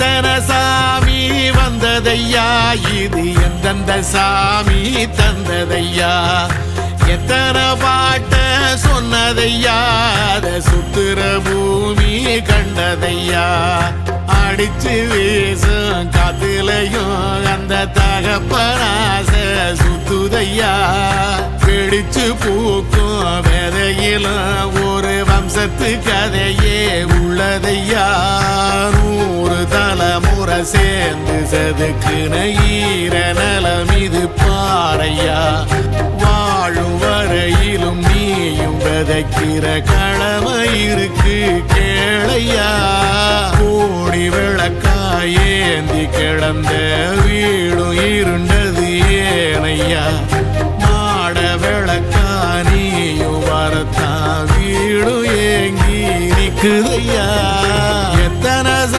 எத்தனை சாமி வந்ததையா, இது எந்தெந்த சாமி தந்ததையா, எத்தனை பாட்ட சொன்னதையா, அத சுத்துற பூமி கண்டதையா, அடிச்சு வீசும் காத்துலையும் அந்த தகப்பனாச சுத்துதையா, பிடிச்சு பூக்கும் விதையிலும் ஒரு வம்சத்து கதையே உள்ளதையா, 100 தலைமுறை சேர்ந்து செதுக்குன ஈர நலம் இது பாறையா, வாழும் வரையிலும் நீயும் விதைக்கிற கடமை இருக்கு கேளையா, கோடி விளக்காயேந்தி கிடந்த வீடும் இருண்டது ஏனையா, மாட விளக்கா நீயும் வரத்தான் வீடும் ஏங்கி நிக்குதையா.